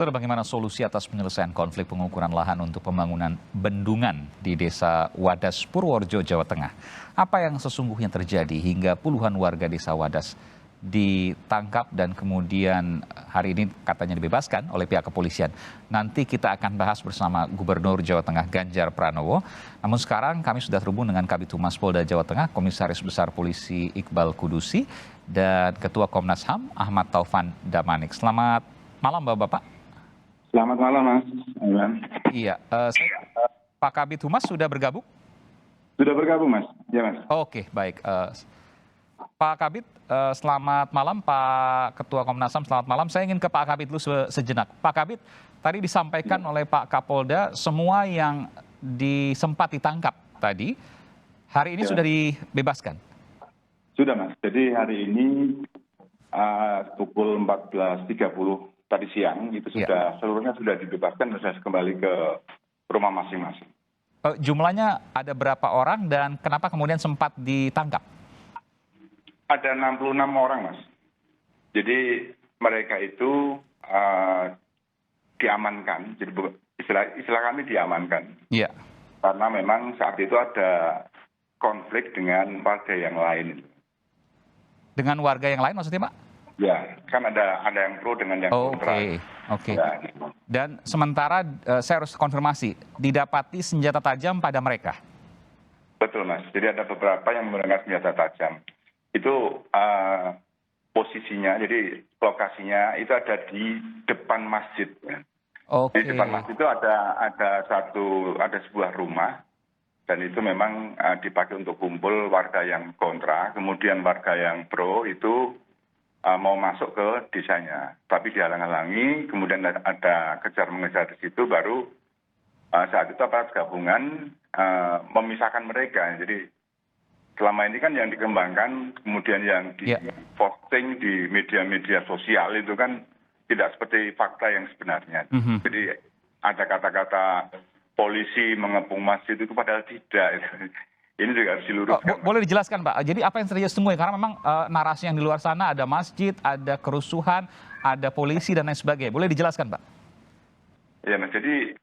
Lalu bagaimana solusi atas penyelesaian konflik pengukuran lahan untuk pembangunan bendungan di Desa Wadas, Purworejo, Jawa Tengah? Apa yang sesungguhnya terjadi hingga puluhan warga Desa Wadas ditangkap dan kemudian hari ini katanya dibebaskan oleh pihak kepolisian? Nanti kita akan bahas bersama Gubernur Jawa Tengah Ganjar Pranowo. Namun sekarang kami sudah terhubung dengan Kabid Humas Polda Jawa Tengah, Komisaris Besar Polisi Iqbal Kudusi, dan Ketua Komnas HAM Ahmad Taufan Damanik. Selamat malam Bapak-Bapak. Selamat malam, Mas. Iya, Pak Kabid Humas sudah bergabung? Sudah bergabung, Mas. Ya, Mas. Oke, baik. Pak Kabid, selamat malam. Pak Ketua Komnas HAM, selamat malam. Saya ingin ke Pak Kabid dulu sejenak. Pak Kabid, tadi disampaikan oleh Pak Kapolda, semua yang sempat ditangkap tadi, hari ini sudah dibebaskan? Sudah, Mas. Jadi hari ini pukul 14.30 tadi siang itu seluruhnya sudah dibebaskan dan sudah kembali ke rumah masing-masing. Jumlahnya ada berapa orang dan kenapa kemudian sempat ditangkap? Ada 66 orang, Mas. Jadi mereka itu diamankan. Jadi istilah kami diamankan. Iya. Karena memang saat itu ada konflik dengan warga yang lain. Dengan warga yang lain maksudnya, Pak? Ya, kan ada yang pro dengan yang kontra. Oke. Ya. Dan sementara saya harus konfirmasi, didapati senjata tajam pada mereka? Betul, Mas. Jadi ada beberapa yang menggunakan senjata tajam. Itu posisinya, jadi lokasinya itu ada di depan masjid. Di depan masjid itu ada sebuah rumah. Dan itu memang dipakai untuk kumpul warga yang kontra. Kemudian warga yang pro itu mau masuk ke desanya, tapi dihalang-halangi, kemudian ada kejar-mengejar di situ, baru saat itu aparat gabungan memisahkan mereka. Jadi selama ini kan yang dikembangkan, kemudian yang diposting di media-media sosial itu kan tidak seperti fakta yang sebenarnya. Jadi ada kata-kata polisi mengepung masjid itu padahal tidak. Ini juga harus diluruskan. Boleh dijelaskan, Pak? Jadi apa yang terjadi sesungguhnya? Karena memang narasi yang di luar sana ada masjid, ada kerusuhan, ada polisi, dan lain sebagainya. Boleh dijelaskan, Pak? Ya, Mas. Jadi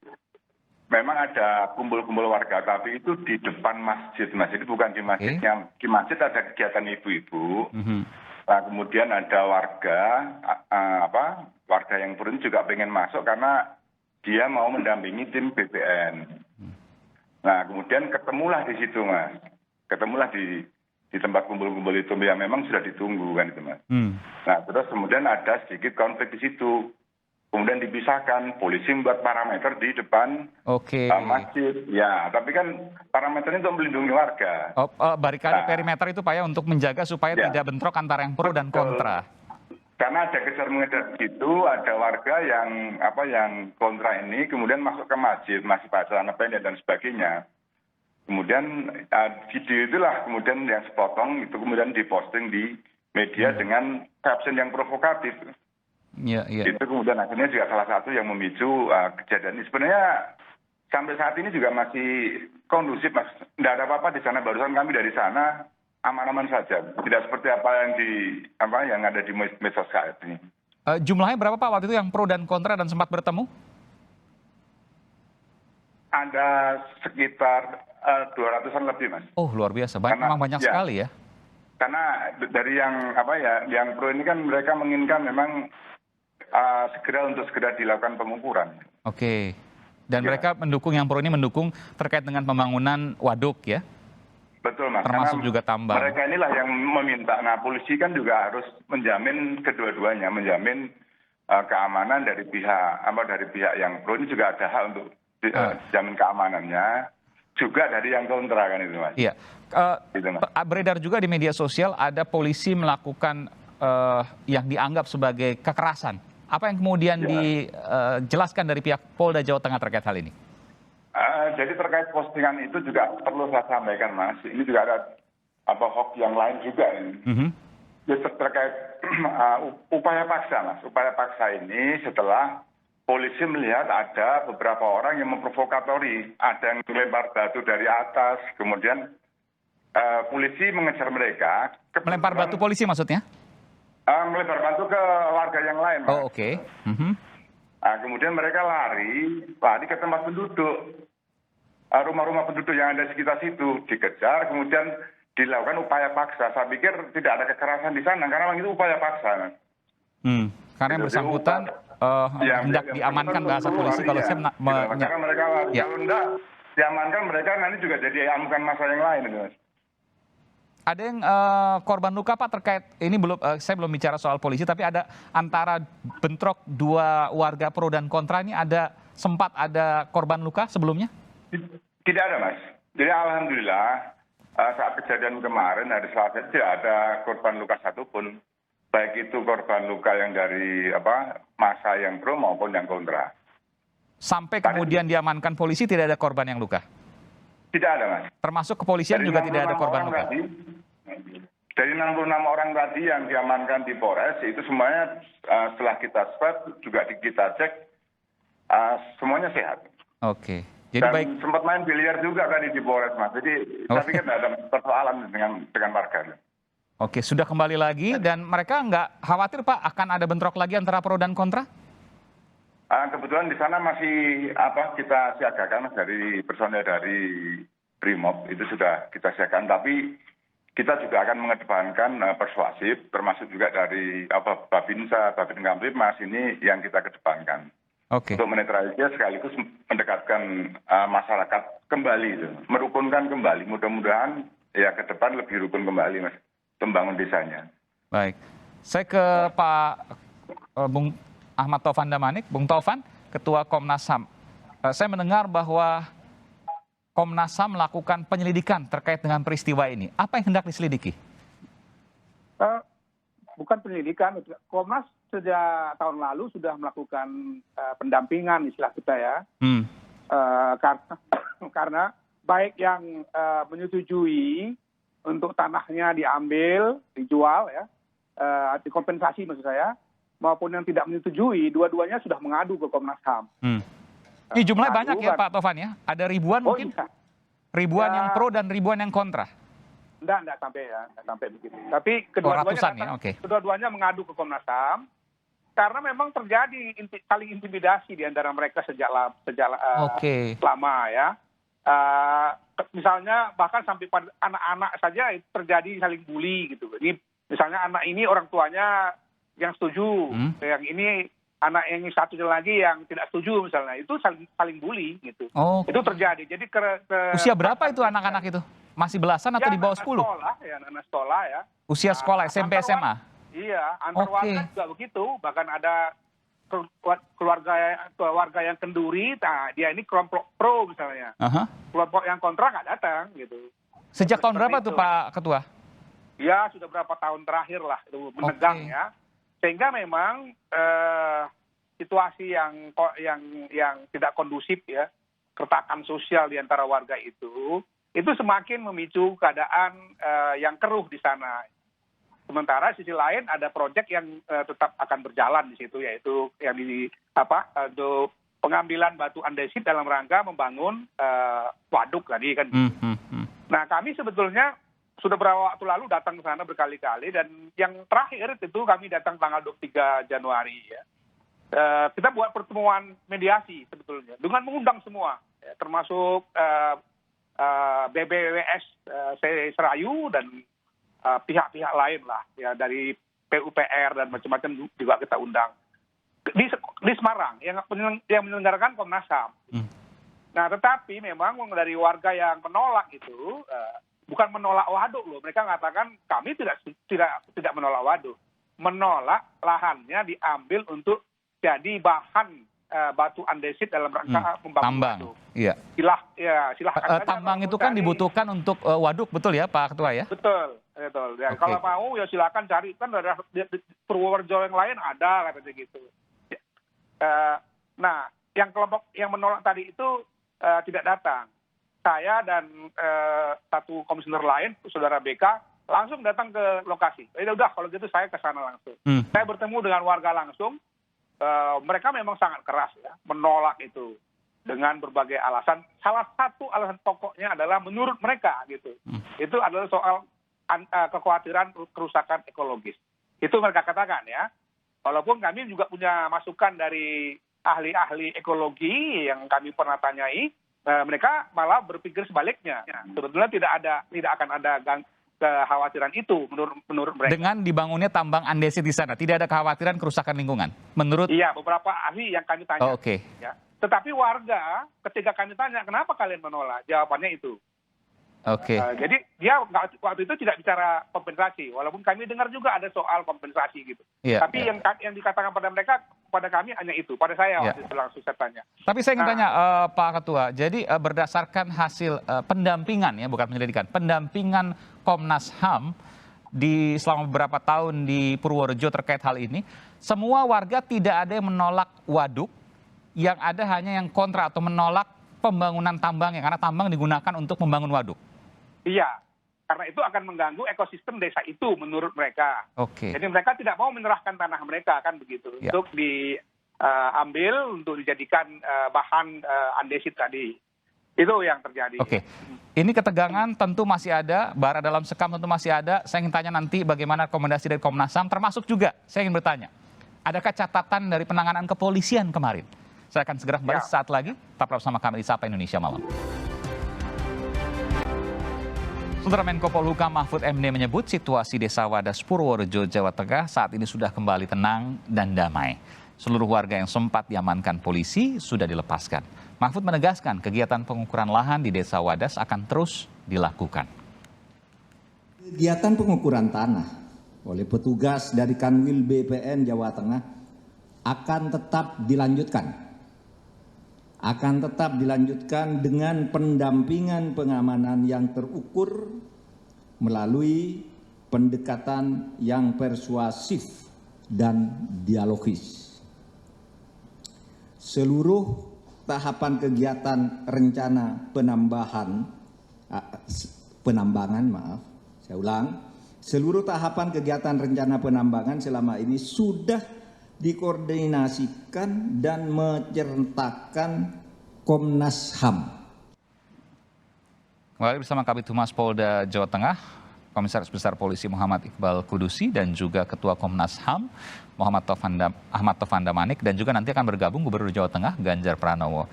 memang ada kumpul-kumpul warga, tapi itu di depan masjid. Mas, itu bukan di masjidnya. Di masjid ada kegiatan ibu-ibu. Nah, kemudian ada warga yang turun juga pengen masuk karena dia mau mendampingi tim BPN. Nah, kemudian ketemulah di situ, Mas. Ketemulah di tempat kumpul-kumpul itu yang memang sudah ditunggu kan itu, Mas. Nah, terus kemudian ada sedikit konflik di situ. Kemudian dipisahkan, polisi membuat parameter di depan masjid. Ya, tapi kan parameternya untuk melindungi warga. Barikade perimeter itu, Pak, ya, untuk menjaga supaya tidak bentrok antara yang pro dan kontra. Karena ada kejar-mengejar gitu, ada warga yang kontra ini, kemudian masuk ke masjid, masih pakai celana pendek dan sebagainya. Kemudian video itulah kemudian yang sepotong itu kemudian diposting di media dengan caption yang provokatif. Itu kemudian akhirnya juga salah satu yang memicu kejadian ini. Sebenarnya sampai saat ini juga masih kondusif, Mas. Tidak ada apa-apa di sana. Barusan kami dari sana aman-aman saja, tidak seperti apa yang ada di medsos saat ini. Jumlahnya berapa, Pak, waktu itu yang pro dan kontra dan sempat bertemu? Ada sekitar 200-an lebih, Mas. Oh, luar biasa, memang banyak sekali ya. Karena dari yang pro ini kan mereka menginginkan memang segera dilakukan pengukuran. Oke, dan mereka mendukung, yang pro ini mendukung terkait dengan pembangunan waduk ya? Betul, Mas. Termasuk juga tambang. Mereka inilah yang meminta. Nah, polisi kan juga harus menjamin kedua-duanya, menjamin keamanan dari pihak yang pro ini juga ada hak untuk dijamin keamanannya, juga dari yang kontra kan itu, Mas. Iya. Beredar juga di media sosial ada polisi melakukan yang dianggap sebagai kekerasan. Apa yang kemudian dijelaskan dari pihak Polda Jawa Tengah terkait hal ini? Jadi terkait postingan itu juga perlu saya sampaikan, Mas. Ini juga ada hoax yang lain juga ini. Jadi terkait upaya paksa, Mas. Upaya paksa ini setelah polisi melihat ada beberapa orang yang memprovokatori. Ada yang melempar batu dari atas, kemudian polisi mengejar mereka. Melempar batu polisi maksudnya? Melempar batu ke warga yang lain, Mas. Oh, oke. Nah, kemudian mereka lari ke tempat penduduk. Rumah-rumah penduduk yang ada di sekitar situ dikejar, kemudian dilakukan upaya paksa. Saya pikir tidak ada kekerasan di sana karena memang itu upaya paksa. Karena yang bersangkutan hendak diamankan bahasa polisi kalau saya karena mereka lari. Ya. Kalau enggak diamankan mereka nanti juga jadi amukan massa yang lain. Mas. Ada yang korban luka Pak terkait ini saya belum bicara soal polisi, tapi ada antara bentrok dua warga pro dan kontra ini sempat ada korban luka sebelumnya? Tidak ada Mas. Jadi alhamdulillah saat kejadian kemarin hari Selasa tidak ada korban luka satupun. Baik itu korban luka yang dari massa yang pro maupun yang kontra. Sampai kemudian diamankan polisi tidak ada korban yang luka? Tidak ada Mas. Termasuk kepolisian juga tidak ada korban luka? Dari 66 orang tadi yang diamankan di Polres itu semuanya setelah kita swab juga kita cek semuanya sehat. Oke. Jadi dan sempat main biliar juga tadi di Polres Mas. Jadi saya pikir tidak ada persoalan dengan warga. Oke, sudah kembali lagi dan mereka nggak khawatir Pak akan ada bentrok lagi antara pro dan kontra? Kebetulan di sana masih kita siagakan dari personel dari Brimob itu sudah kita siagakan, tapi kita juga akan mengedepankan persuasif, termasuk juga dari Babinsa, Babin Kamtipmas ini yang kita kedepankan. Oke. Untuk menetralisir sekaligus mendekatkan masyarakat kembali, merukunkan kembali. Mudah-mudahan ya ke depan lebih rukun kembali Mas, membangun desanya. Baik, saya ke Pak Bung Ahmad Taufan Damanik. Bung Taufan, Ketua Komnas HAM. Saya mendengar bahwa Komnas HAM melakukan penyelidikan terkait dengan peristiwa ini. Apa yang hendak diselidiki? Bukan penyelidikan, Komnas sejak tahun lalu sudah melakukan pendampingan istilah kita ya. Karena baik yang menyetujui untuk tanahnya diambil, dijual ya, dikompensasi maksud saya, maupun yang tidak menyetujui, dua-duanya sudah mengadu ke Komnas HAM. Ini jumlahnya banyak ya Pak Taufan ya? Ada ribuan mungkin? Iya. Ribuan yang pro dan ribuan yang kontra? Enggak sampai begitu. Tapi kedua-duanya mengadu ke Komnas HAM karena memang terjadi saling intimidasi di antara mereka sejak lama ya. Misalnya bahkan sampai pada anak-anak saja terjadi saling bully gitu. Ini misalnya anak ini orang tuanya yang setuju, yang ini anak yang satu lagi yang tidak setuju misalnya, itu saling bully gitu. Itu terjadi. Jadi usia berapa itu anak-anak itu? Masih belasan atau di bawah 10? Anak sekolah ya. Usia sekolah SMP SMA? Iya, antar warga juga begitu. Bahkan ada keluarga yang kenduri, dia ini kelompok pro misalnya. Kelompok yang kontra nggak datang gitu. Sejak tahun berapa tuh Pak Ketua? Ya sudah berapa tahun terakhir lah itu menegang ya. Sehingga memang situasi yang tidak kondusif ya, keretakan sosial di antara warga itu semakin memicu keadaan yang keruh di sana. Sementara sisi lain ada proyek yang tetap akan berjalan di situ, yaitu yang untuk pengambilan batu andesit dalam rangka membangun waduk tadi kan. Nah kami sebetulnya sudah beberapa waktu lalu datang ke sana berkali-kali dan yang terakhir itu kami datang tanggal 23 Januari ya. Kita buat pertemuan mediasi sebetulnya dengan mengundang semua, ya, termasuk BBWS Serayu dan pihak-pihak lain lah ya, dari PUPR dan macam-macam juga kita undang di Semarang yang menyelenggarakan Komnas HAM. Nah tetapi memang dari warga yang menolak itu bukan menolak waduk loh, mereka mengatakan kami tidak menolak waduk, menolak lahannya diambil untuk jadi bahan batu andesit dalam rangka membangun tambang. waduk. Iya. Silahkan. Tambang itu kan dibutuhkan untuk waduk, betul ya Pak Ketua ya? Betul. Ya, kalau mau ya silakan cari, kan ada di Purworejo yang lain ada katanya gitu. Nah, yang kelompok yang menolak tadi itu tidak datang. Saya dan satu komisioner lain, saudara BK, langsung datang ke lokasi. Udah kalau gitu saya ke sana langsung. Saya bertemu dengan warga langsung. Mereka memang sangat keras ya, menolak itu dengan berbagai alasan. Salah satu alasan pokoknya adalah menurut mereka gitu. Itu adalah soal kekhawatiran kerusakan ekologis. Itu mereka katakan ya. Walaupun kami juga punya masukan dari ahli-ahli ekologi yang kami pernah tanyai, mereka malah berpikir sebaliknya. Sebetulnya tidak akan ada kekhawatiran itu menurut mereka. Dengan dibangunnya tambang andesit di sana, tidak ada kekhawatiran kerusakan lingkungan, menurut? Iya, beberapa ahli yang kami tanya. Oh, oke. Ya. Tetapi warga ketika kami tanya kenapa kalian menolak, jawabannya itu. Oke. Jadi dia waktu itu tidak bicara kompensasi, walaupun kami dengar juga ada soal kompensasi gitu. Iya, Tapi iya. yang dikatakan pada mereka, pada kami hanya itu. Pada saya Iya. waktu itu langsung saya tanya. Tapi saya ingin tanya Pak Ketua, jadi berdasarkan hasil pendampingan ya, bukan penyelidikan, pendampingan Komnas HAM selama beberapa tahun di Purworejo terkait hal ini, semua warga tidak ada yang menolak waduk, yang ada hanya yang kontra atau menolak pembangunan tambangnya, karena tambang digunakan untuk membangun waduk. Iya, karena itu akan mengganggu ekosistem desa itu menurut mereka. Oke. Jadi mereka tidak mau menyerahkan tanah mereka kan begitu, Ya. untuk diambil untuk dijadikan bahan andesit tadi. Itu yang terjadi. Oke, ini ketegangan tentu masih ada, bara dalam sekam tentu masih ada. Saya ingin tanya nanti bagaimana rekomendasi dari Komnas HAM, termasuk juga saya ingin bertanya, adakah catatan dari penanganan kepolisian kemarin? Saya akan segera kembali saat lagi, tetap bersama kami di Sapa Indonesia Malam. Saudara Menko Polhukam Mahfud MD menyebut situasi Desa Wadas Purworejo, Jawa Tengah saat ini sudah kembali tenang dan damai. Seluruh warga yang sempat diamankan polisi sudah dilepaskan. Mahfud menegaskan kegiatan pengukuran lahan di Desa Wadas akan terus dilakukan. Kegiatan pengukuran tanah oleh petugas dari Kanwil BPN Jawa Tengah akan tetap dilanjutkan. Akan tetap dilanjutkan dengan pendampingan pengamanan yang terukur melalui pendekatan yang persuasif dan dialogis. Seluruh tahapan kegiatan rencana seluruh tahapan kegiatan rencana penambangan selama ini sudah dikoordinasikan dan menceritakan Komnas HAM. Kembali bersama Kabid Humas Polda Jawa Tengah, Komisaris Besar Polisi Muhammad Iqbal Kudusi dan juga Ketua Komnas HAM Ahmad Taufan Damanik, dan juga nanti akan bergabung Gubernur Jawa Tengah Ganjar Pranowo.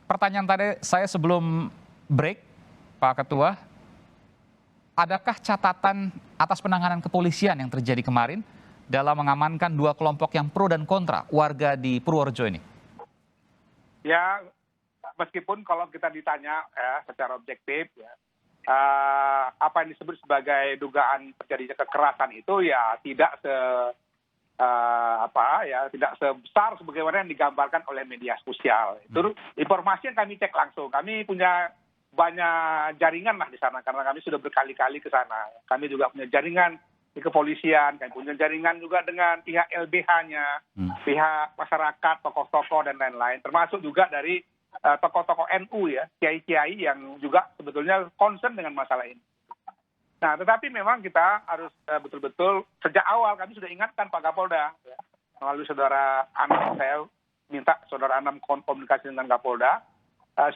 Pertanyaan tadi saya sebelum break, Pak Ketua, adakah catatan atas penanganan kepolisian yang terjadi kemarin dalam mengamankan dua kelompok yang pro dan kontra warga di Purworejo ini? Ya, meskipun kalau kita ditanya secara objektif, apa yang disebut sebagai dugaan terjadinya kekerasan itu ya tidak tidak sebesar sebagaimana yang digambarkan oleh media sosial. Itu informasi yang kami cek langsung. Kami punya banyak jaringan lah di sana karena kami sudah berkali-kali ke sana. Kami juga punya jaringan di kepolisian, kami punya jaringan juga dengan pihak LBH-nya, pihak masyarakat, tokoh-tokoh dan lain-lain, termasuk juga dari tokoh-tokoh NU ya, kiai-kiai yang juga sebetulnya concern dengan masalah ini. Nah, tetapi memang kita harus betul-betul sejak awal kami sudah ingatkan Pak Kapolda, melalui saudara Anam, saya minta saudara Anam komunikasi dengan Kapolda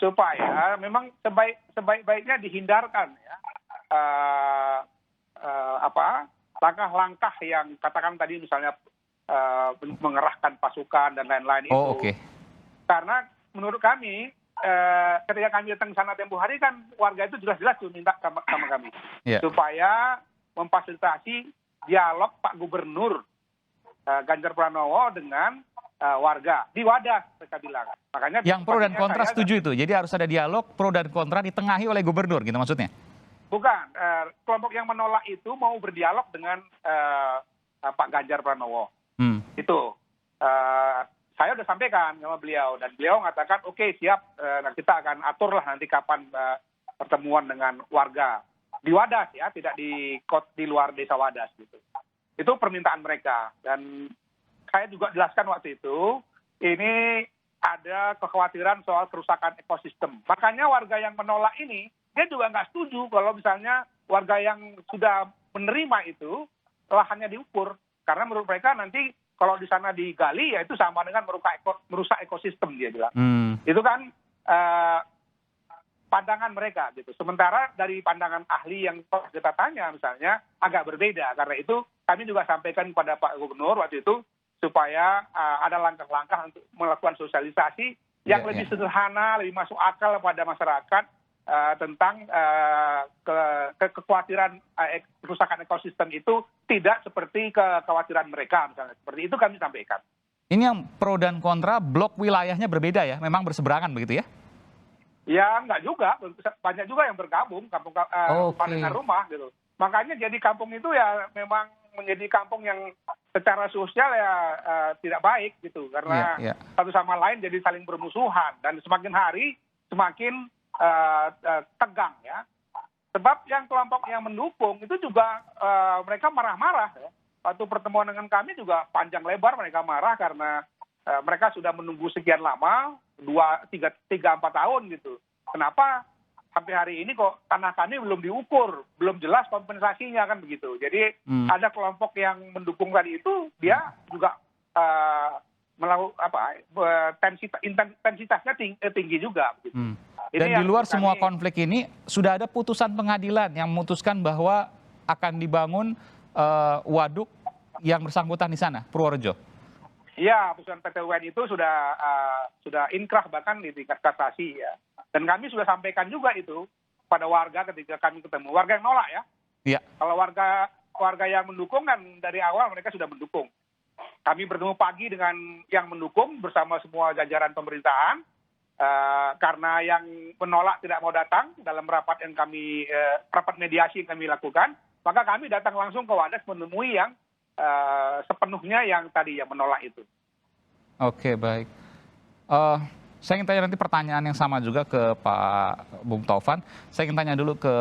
supaya memang sebaik-baiknya dihindarkan langkah-langkah yang katakan tadi misalnya mengerahkan pasukan dan lain-lain itu. Oke. Karena menurut kami ketika kami datang ke sana tempo hari kan warga itu jelas-jelas minta sama kami supaya memfasilitasi dialog Pak Gubernur Ganjar Pranowo dengan warga di Wadas, mereka bilang. Makanya yang pro dan kontra setuju itu. Jadi harus ada dialog pro dan kontra ditengahi oleh gubernur gitu maksudnya? Bukan, kelompok yang menolak itu mau berdialog dengan Pak Ganjar Pranowo. Itu saya sudah sampaikan sama beliau dan beliau mengatakan oke, siap, kita akan aturlah nanti kapan pertemuan dengan warga di Wadas ya, tidak di luar Desa Wadas gitu. Itu permintaan mereka dan saya juga jelaskan waktu itu ini ada kekhawatiran soal kerusakan ekosistem. Makanya warga yang menolak ini dia juga nggak setuju kalau misalnya warga yang sudah menerima itu lahannya diukur. Karena menurut mereka nanti kalau di sana digali ya itu sama dengan merusak ekosistem dia bilang. Itu kan pandangan mereka gitu. Sementara dari pandangan ahli yang kita tanya misalnya agak berbeda. Karena itu kami juga sampaikan kepada Pak Gubernur waktu itu supaya ada langkah-langkah untuk melakukan sosialisasi yang lebih sederhana, lebih masuk akal pada masyarakat tentang kekhawatiran kerusakan ekosistem itu tidak seperti kekhawatiran mereka misalnya. Seperti itu kami sampaikan. Ini yang pro dan kontra, blok wilayahnya berbeda ya, memang berseberangan begitu ya? Ya enggak juga, banyak juga yang bergabung, kampung padangan rumah gitu. Makanya jadi kampung itu ya memang menjadi kampung yang secara sosial ya tidak baik gitu, karena satu sama lain jadi saling bermusuhan dan semakin hari semakin tegang ya. Sebab yang kelompok yang mendukung itu juga mereka marah-marah ya. Waktu pertemuan dengan kami juga panjang lebar mereka marah karena mereka sudah menunggu sekian lama, 3-4 tahun gitu. Kenapa sampai hari ini kok tanah kami belum diukur, belum jelas kompensasinya kan begitu. Jadi ada kelompok yang mendukung tadi itu, dia juga melakukan intensitasnya tinggi juga. Begitu. Dan di luar semua konflik ini sudah ada putusan pengadilan yang memutuskan bahwa akan dibangun waduk yang bersangkutan di sana, Purworejo. Iya, putusan PT UN itu sudah inkrah bahkan di tingkat kasasi ya. Dan kami sudah sampaikan juga itu pada warga ketika kami ketemu. Warga yang nolak ya. Iya. Kalau warga yang mendukung kan dari awal mereka sudah mendukung. Kami bertemu pagi dengan yang mendukung bersama semua jajaran pemerintahan. Karena yang menolak tidak mau datang dalam rapat mediasi yang kami lakukan, maka kami datang langsung ke Wadas menemui yang sepenuhnya yang tadi yang menolak itu. Oke, baik. Saya ingin tanya nanti pertanyaan yang sama juga ke Pak Bung Taufan. Saya ingin tanya dulu ke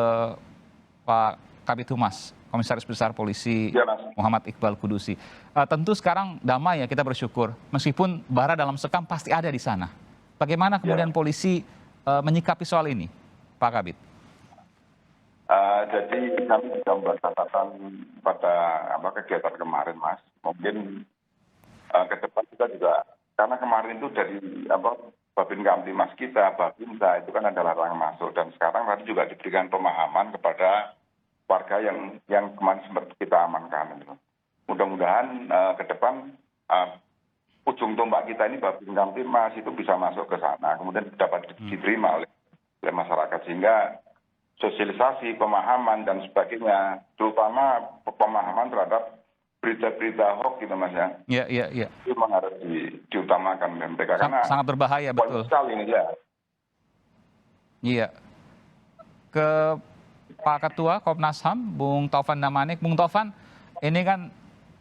Pak Kabid Humas, Komisaris Besar Polisi Muhammad Iqbal Kudusi. Tentu sekarang damai ya, kita bersyukur. Meskipun bara dalam sekam pasti ada di sana. Bagaimana kemudian polisi menyikapi soal ini, Pak Kabid? Jadi kami juga membuat catatan pada kegiatan kemarin, Mas. Mungkin ke depan kita juga, karena kemarin itu dari Babin Kamtimas kita, Babinsa itu kan ada larangan masuk, dan sekarang tadi juga diberikan pemahaman kepada warga yang kemarin sempat kita amankan. Mudah-mudahan ke depan ujung tombak kita ini Babin Kamtimas itu bisa masuk ke sana, kemudian dapat diterima oleh masyarakat, sehingga sosialisasi, pemahaman dan sebagainya, terutama pemahaman terhadap berita-berita hoax gitu, Mas ya. Iya. Itu memang harus diutamakan mereka karena sangat berbahaya, betul. Sekali ini ya. Iya. Ke Pak Ketua Komnas HAM, Bung Taufan Damanik. Bung Taufan, ini kan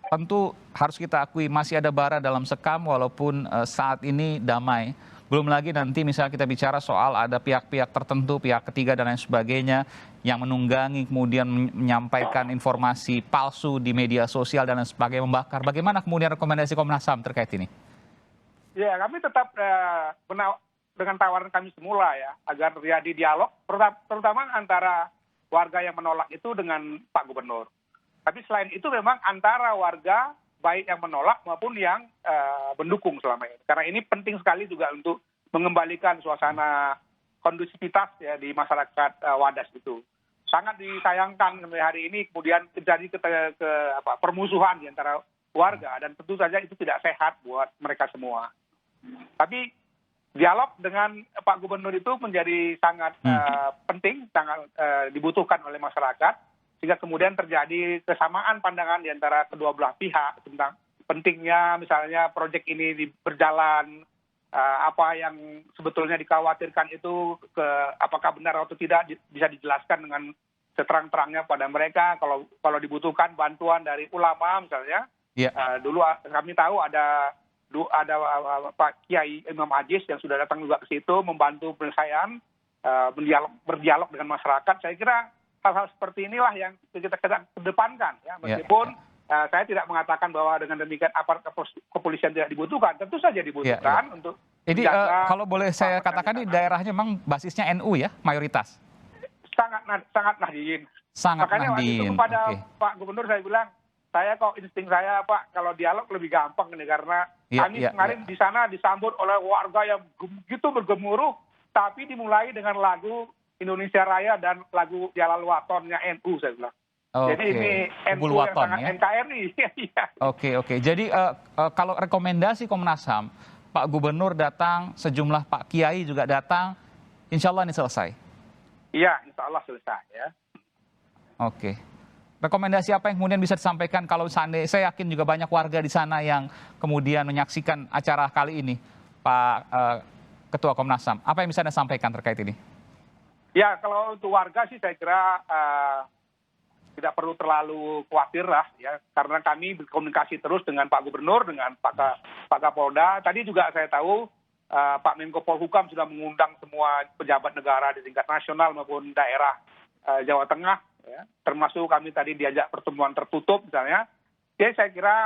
tentu harus kita akui masih ada bara dalam sekam walaupun saat ini damai. Belum lagi nanti misalnya kita bicara soal ada pihak-pihak tertentu, pihak ketiga dan lain sebagainya yang menunggangi kemudian menyampaikan informasi palsu di media sosial dan lain sebagainya, membakar. Bagaimana kemudian rekomendasi Komnas HAM terkait ini? Ya, kami tetap dengan tawaran kami semula ya, agar terjadi dialog, terutama antara warga yang menolak itu dengan Pak Gubernur. Tapi selain itu memang antara warga baik yang menolak maupun yang mendukung selama ini. Karena ini penting sekali juga untuk mengembalikan suasana kondusivitas ya di masyarakat Wadas itu. Sangat disayangkan hari ini kemudian terjadi permusuhan di antara warga dan tentu saja itu tidak sehat buat mereka semua. Tapi dialog dengan Pak Gubernur itu menjadi sangat penting, sangat dibutuhkan oleh masyarakat. Sehingga kemudian terjadi kesamaan pandangan di antara kedua belah pihak tentang pentingnya misalnya proyek ini berjalan, apa yang sebetulnya dikhawatirkan itu apakah benar atau tidak bisa dijelaskan dengan seterang-terangnya pada mereka. Kalau dibutuhkan bantuan dari ulama misalnya, dulu kami tahu ada Pak Kiai Imam Ajis yang sudah datang juga ke situ membantu penyelesaian, berdialog dengan masyarakat. Saya kira hal-hal seperti inilah yang kita kedepankan ya, meskipun saya tidak mengatakan bahwa dengan demikian aparat kepolisian tidak dibutuhkan, tentu saja dibutuhkan untuk. Jadi kalau boleh saya katakan di daerahnya memang basisnya NU ya, mayoritas. Sangat Nahdien. Makanya waktu itu kepada Pak Gubernur saya bilang, saya kok insting saya Pak kalau dialog lebih gampang nih, karena kami kemarin di sana disambut oleh warga yang begitu bergemuruh, tapi dimulai dengan lagu Indonesia Raya dan lagu Jalal Watonnya NU, saya bilang. Jadi Oke, ini Kubu NU yang Luaton sangat ya. NKRI. Iya. Oke. Jadi kalau rekomendasi Komnas HAM, Pak Gubernur datang, sejumlah Pak Kiai juga datang, insya Allah ini selesai. Iya, insya Allah selesai ya. Oke. Rekomendasi apa yang kemudian bisa disampaikan kalau seandainya, saya yakin juga banyak warga di sana yang kemudian menyaksikan acara kali ini, Pak Ketua Komnas HAM. Apa yang bisa Anda sampaikan terkait ini? Ya, kalau untuk warga sih saya kira tidak perlu terlalu khawatir lah ya, karena kami berkomunikasi terus dengan Pak Gubernur, dengan Pak Kapolda. Tadi juga saya tahu Pak Menko Polhukam sudah mengundang semua pejabat negara di tingkat nasional maupun daerah Jawa Tengah, ya. Termasuk kami tadi diajak pertemuan tertutup misalnya. Jadi saya kira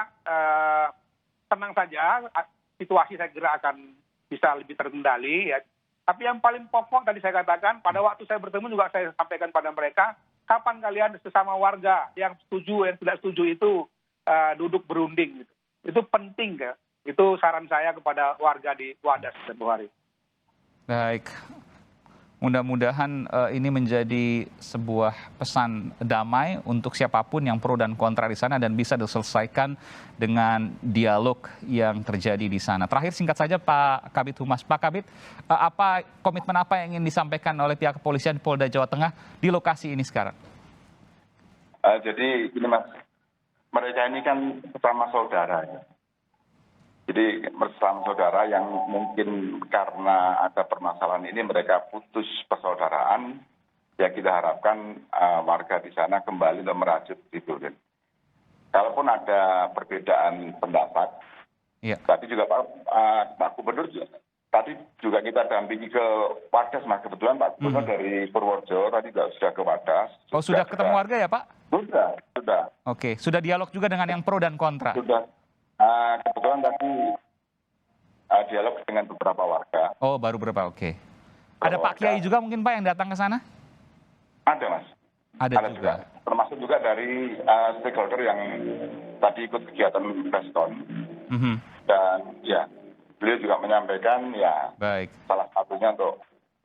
tenang saja, situasi saya kira akan bisa lebih terkendali ya. Tapi yang paling pokok tadi saya katakan, pada waktu saya bertemu juga saya sampaikan pada mereka, kapan kalian sesama warga yang setuju, yang tidak setuju itu duduk berunding gitu. Itu penting ya. Itu saran saya kepada warga di Wadas dan Buhari. Baik. Mudah-mudahan ini menjadi sebuah pesan damai untuk siapapun yang pro dan kontra di sana dan bisa diselesaikan dengan dialog yang terjadi di sana. Terakhir singkat saja Pak Kabid Humas. Pak Kabid, komitmen apa yang ingin disampaikan oleh pihak kepolisian Polda Jawa Tengah di lokasi ini sekarang? Jadi gini Mas, mereka ini kan sesama saudara ya. Jadi bersama saudara yang mungkin karena ada permasalahan ini mereka putus persaudaraan, ya kita harapkan warga di sana kembali untuk merajut itu. Kalaupun ada perbedaan pendapat, ya. tadi juga Pak Gubernur tadi juga kita dampingi ke Wadas, Mas. Kebetulan Pak Gubernur dari Purworejo tadi juga sudah ke Wadas. Oh, sudah ketemu warga ya Pak? Sudah. Oke, sudah dialog juga dengan yang pro dan kontra? Sudah. Kebetulan tadi dialog dengan beberapa warga. Oh, baru berapa? Oke. Ada Pak Kiai juga mungkin Pak yang datang ke sana? Ada Mas. Ada juga. Termasuk juga dari stakeholder yang tadi ikut kegiatan Preskon. Dan ya, beliau juga menyampaikan ya Baik. salah satunya untuk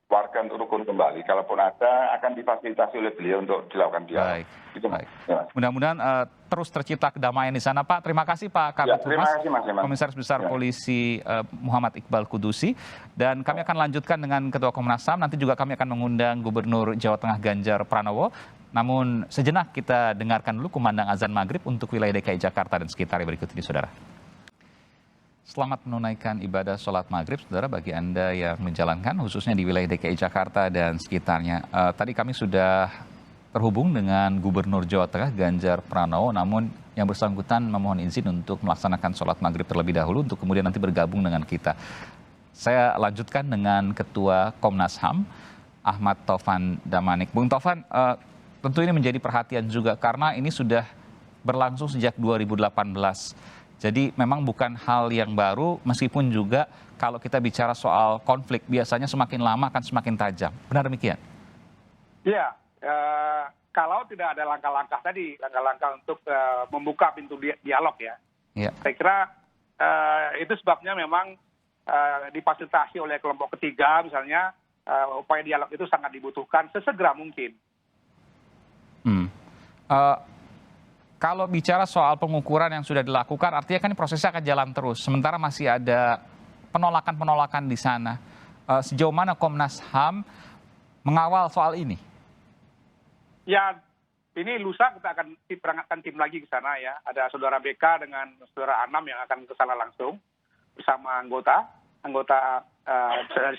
warga untuk rukun kembali. Kalaupun ada akan difasilitasi oleh beliau untuk dilakukan dialog. Baik. Itu, Baik. Ya. Mudah-mudahan terus tercipta kedamaian di sana Pak. Terima kasih Pak Kabid Humas, Komisaris Besar Polisi Muhammad Iqbal Kudusi. Dan kami akan lanjutkan dengan Ketua Komnas HAM. Nanti juga kami akan mengundang Gubernur Jawa Tengah Ganjar Pranowo. Namun sejenak kita dengarkan dulu kumandang azan maghrib untuk wilayah DKI Jakarta dan sekitarnya berikut ini Saudara. Selamat menunaikan ibadah sholat maghrib, saudara, bagi Anda yang menjalankan, khususnya di wilayah DKI Jakarta dan sekitarnya. Tadi kami sudah terhubung dengan Gubernur Jawa Tengah Ganjar Pranowo, namun yang bersangkutan memohon izin untuk melaksanakan sholat maghrib terlebih dahulu, untuk kemudian nanti bergabung dengan kita. Saya lanjutkan dengan Ketua Komnas HAM, Ahmad Taufan Damanik. Bung Taufan, tentu ini menjadi perhatian juga karena ini sudah berlangsung sejak 2018. Jadi memang bukan hal yang baru, meskipun juga kalau kita bicara soal konflik, biasanya semakin lama akan semakin tajam. Benar demikian? Iya, kalau tidak ada langkah-langkah tadi, langkah-langkah untuk membuka pintu dialog ya. Ya. Saya kira itu sebabnya memang difasilitasi oleh kelompok ketiga misalnya, upaya dialog itu sangat dibutuhkan sesegera mungkin. Kalau bicara soal pengukuran yang sudah dilakukan, artinya kan prosesnya akan jalan terus. Sementara masih ada penolakan-penolakan di sana. Sejauh mana Komnas HAM mengawal soal ini? Ya, ini lusa kita akan berangkatkan tim lagi ke sana ya. Ada saudara BK dengan saudara Anam yang akan ke sana langsung bersama anggota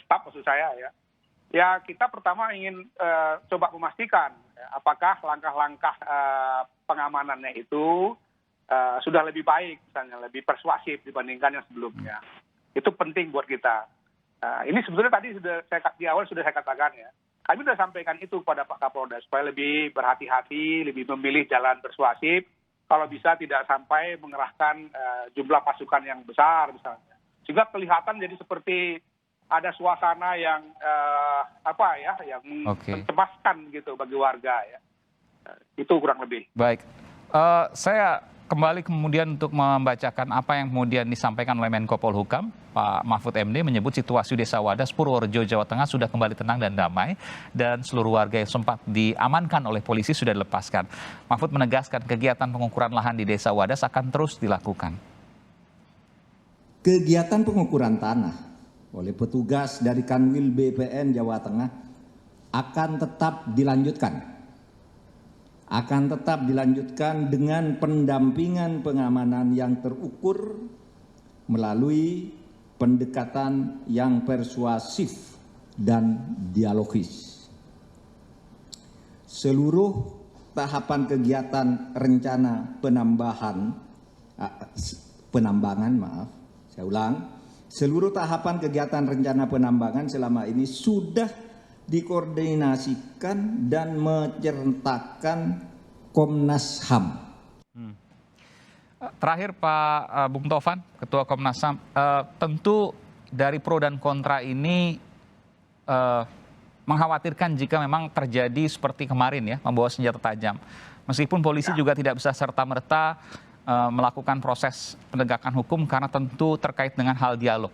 staf maksud saya ya. Ya, kita pertama ingin coba memastikan apakah langkah-langkah pengamanannya itu sudah lebih baik, misalnya lebih persuasif dibandingkan yang sebelumnya. Itu penting buat kita. Ini sebetulnya tadi di awal sudah saya katakan ya. Kami sudah sampaikan itu kepada Pak Kapolda supaya lebih berhati-hati, lebih memilih jalan persuasif. Kalau bisa tidak sampai mengerahkan jumlah pasukan yang besar misalnya. Sehingga kelihatan jadi seperti ada suasana yang yang mencemaskan gitu bagi warga ya. Itu kurang lebih. Baik. Saya kembali kemudian untuk membacakan apa yang kemudian disampaikan oleh Menko Polhukam, Pak Mahfud MD menyebut situasi Desa Wadas, Purworejo, Jawa Tengah sudah kembali tenang dan damai dan seluruh warga yang sempat diamankan oleh polisi sudah dilepaskan. Mahfud menegaskan kegiatan pengukuran lahan di Desa Wadas akan terus dilakukan. Kegiatan pengukuran tanah oleh petugas dari Kanwil BPN Jawa Tengah akan tetap dilanjutkan. Akan tetap dilanjutkan dengan pendampingan pengamanan yang terukur melalui pendekatan yang persuasif dan dialogis. Seluruh tahapan kegiatan rencana seluruh tahapan kegiatan rencana penambangan selama ini sudah dikoordinasikan dan menyertakan Komnas HAM. Terakhir Pak Bung Tovan, Ketua Komnas HAM, tentu dari pro dan kontra ini mengkhawatirkan jika memang terjadi seperti kemarin ya, membawa senjata tajam. Meskipun polisi juga tidak bisa serta-merta melakukan proses penegakan hukum karena tentu terkait dengan hal dialog.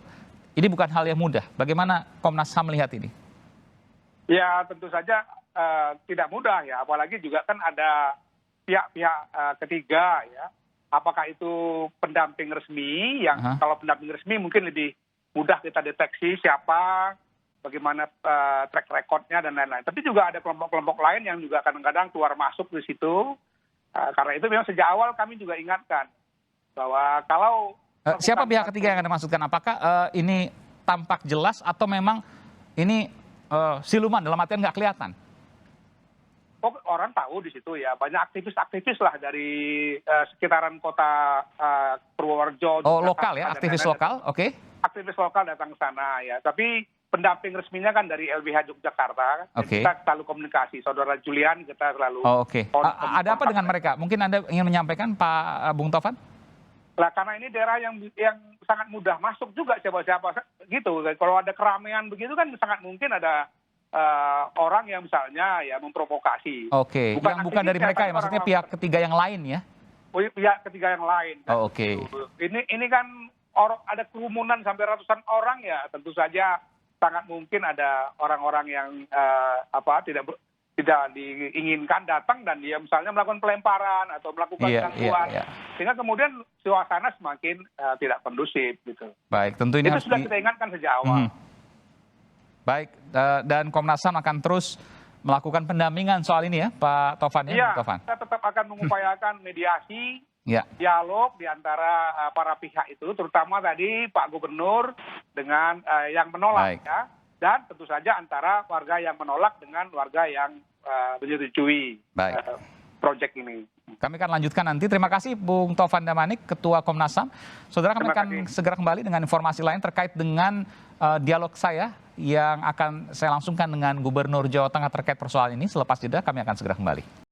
Ini bukan hal yang mudah. Bagaimana Komnas HAM melihat ini? Ya tentu saja tidak mudah ya, apalagi juga kan ada pihak-pihak ketiga ya. Apakah itu pendamping resmi yang kalau pendamping resmi mungkin lebih mudah kita deteksi siapa, bagaimana track recordnya dan lain-lain. Tapi juga ada kelompok-kelompok lain yang juga kadang-kadang keluar masuk di situ. Karena itu memang sejak awal kami juga ingatkan bahwa kalau siapa pihak ketiga yang Anda maksudkan? Apakah ini tampak jelas atau memang ini siluman dalam artian nggak kelihatan? Orang tahu di situ ya, banyak aktivis-aktivis lah dari sekitaran kota Purworejo. Oh, lokal ya, aktivis lokal, oke. Aktivis lokal datang ke sana ya, tapi pendamping resminya kan dari LBH Yogyakarta. Oke. Kita selalu komunikasi, Saudara Julian kita selalu. Oh, oke. Ada apa dengan mereka? Mungkin Anda ingin menyampaikan Pak Bung Tovan? Lah karena ini daerah yang sangat mudah masuk juga siapa-siapa gitu. Kalau ada keramaian begitu kan sangat mungkin ada orang yang misalnya ya memprovokasi. Oke, yang bukan dari mereka ya, maksudnya pihak ketiga yang lain ya? Pihak ketiga yang lain. Oh, oke. Ini kan ada kerumunan sampai ratusan orang ya, tentu saja sangat mungkin ada orang-orang yang tidak diinginkan datang dan dia misalnya melakukan pelemparan atau melakukan gangguan, sehingga kemudian suasana semakin tidak kondusif gitu. Baik, tentu ini itu sudah kita ingatkan sejak awal. Baik, dan Komnas HAM akan terus melakukan pendampingan soal ini ya, Pak Tovan ya? Iya, Tovan. kita tetap akan mengupayakan mediasi, ya, dialog di antara para pihak itu, terutama tadi Pak Gubernur dengan yang menolak. Baik. Ya. Dan tentu saja antara warga yang menolak dengan warga yang menyetujui proyek ini. Kami akan lanjutkan nanti. Terima kasih Bung Tovan Damanik, Ketua Komnas HAM. Saudara, kami akan segera kembali dengan informasi lain terkait dengan dialog saya yang akan saya langsungkan dengan Gubernur Jawa Tengah terkait persoalan ini. Selepas jeda kami akan segera kembali.